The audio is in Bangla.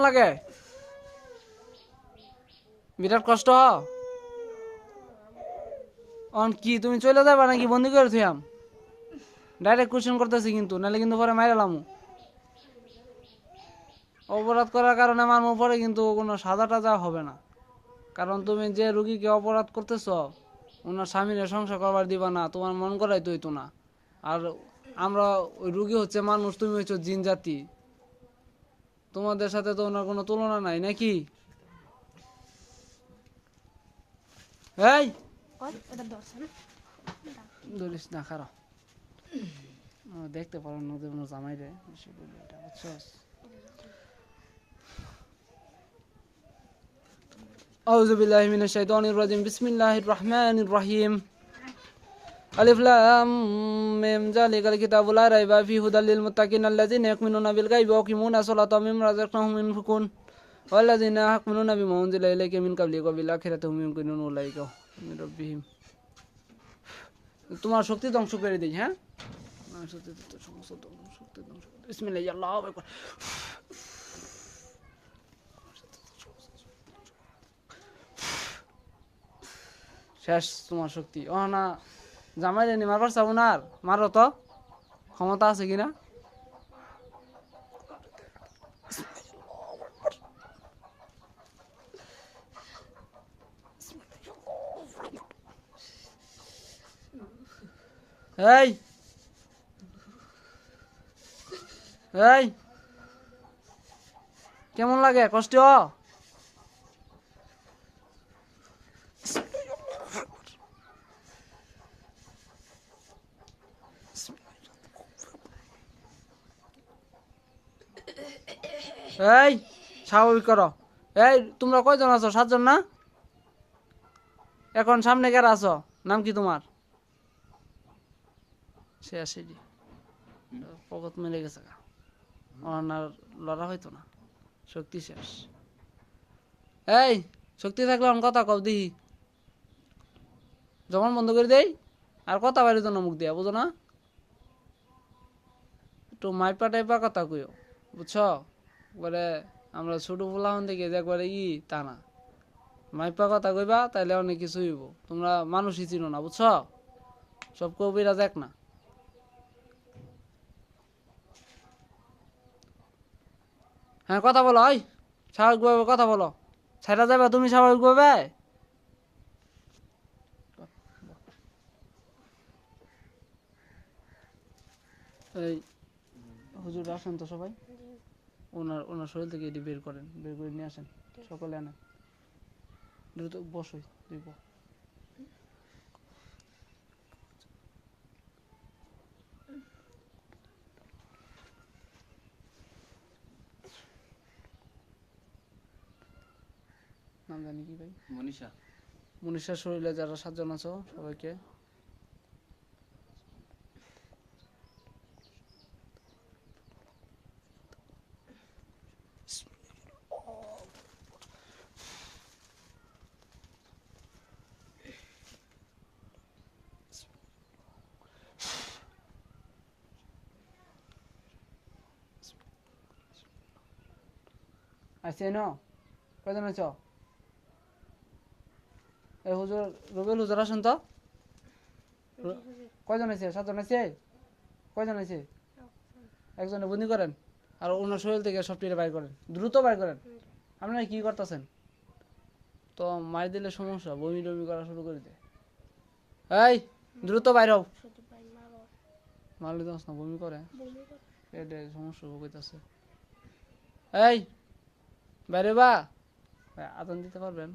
লাগে? বিরাট কষ্ট অন কি তুমি চলে যাবা নাকি বন্দি করে থুয়াম? ডাইরেক্ট কোশ্চেন করতেছি কিন্তু, নাহলে কিন্তু পরে মাইরালাম। অপরাধ করার কারণে আমার উপরে কিন্তু কোনো সাজা টাজা হবে না, কারণ তুমি যে রুগীকে অপরাধ করতেছ ওনার স্বামীরে সংসার করবার দিবা না, তোমার মন করাই তো হইতো না। আর আমরা ওই রুগী হচ্ছে মানুষ, তুমি হচ্ছে জিন জাতি, তোমাদের সাথে তো ওনার কোনো তুলনা নাই নাকি? এই ধরিস না, খারাপ দেখতে পারো নদীর জামাই রে, এটা বুঝছস? আউযু বিল্লাহি মিনাশ শাইতানির রাজিম, বিসমিল্লাহির রহমানির রহিম। আলিফ লাম মিম যালিকাল কিতাবু লা রাইবা ফিহি হুদাল লিল মুত্তাকিন আল্লাযিনা ইয়ামিনুনা বিল গায়বি ওয়া ইয়াকিমুনা সলাতা ওয়া মিম্মা রাযাকনাহুম ইউনফিকুন ওয়াল্লাযিনা ইয়ামিনুনা বিমা উনজিলা ইলাইকা মিন কাবলিকা ওয়া বিল আখিরাতি হুম ইউকিনুন উলাইকা মিন রাব্বিহিম। তোমার শক্তি ধ্বংস করে দেই। হ্যাঁ, বিসমিল্লাহ, আল্লাহু আকবার। শেষ তোমার শক্তি। ও না, জামাই রে মারবার চাও না, আর মারো তো, ক্ষমতা আছে কিনা? এই এই কেমন লাগে? কষ্ট? এই স্বাভাবিক করো। এই তোমরা কয়জন আছো? 7 জন না? এখন সামনে কারা আছো? নাম কি তোমার? সে আসে পকত মেলে গেছে, আর লড়া হইতো না, শক্তি শেষ। এই শক্তি থাকলে অন কথা কও দিহি, জবান বন্ধ করে দেই আর কথা বাইরে জন্য মুখ দিয়া, বুঝো না? একটু মাইপা টাইপা কথা কইও, বুঝছো? একবারে আমরা ছোট পোলাহন থেকে যে একবারে তা না, মাইপা কথা কইবা, তাইলে অনেক কিছু হইব। তোমরা মানুষই চিনো না, বুঝছো? সব কবিরাজ এক না। হ্যাঁ কথা বলো, ওই স্বাভাবিকভাবে কথা বলো। ছাইরা যাবে তুমি স্বাভাবিকভাবে। এই হুজুর আসেন তো সবাই, ওনার ওনার শরীর থেকে এটি বের করেন, বের করে নিয়ে আসেন, সকলে আনেন। দ্রুত বসই, দিব নাম জানি কি ভাই? মনীষা। মনীষার শরীরে যারা 7 জন আছো সবাইকে আসছে ন? কয়জন আছো? এই হুজুর, রুবেল হুজুর আসেন তো। কয়জন আছে? 7 জন আছে? কয়জন আছে? একজনে বন্দি করেন, আর ওনার শরীর থেকে সবটিরে বাইর করেন, দ্রুত বাইর করেন। আপনারা কি করতেছেন? তো মার দিলে সমস্যা, বমি টমি করা শুরু করে দেয়। এই দ্রুত বাইর হও। মারলে তো না, বমি করে, পেটে সমস্যা হইতেছে। এই বাইরে বা আদান দিতে পারবেন?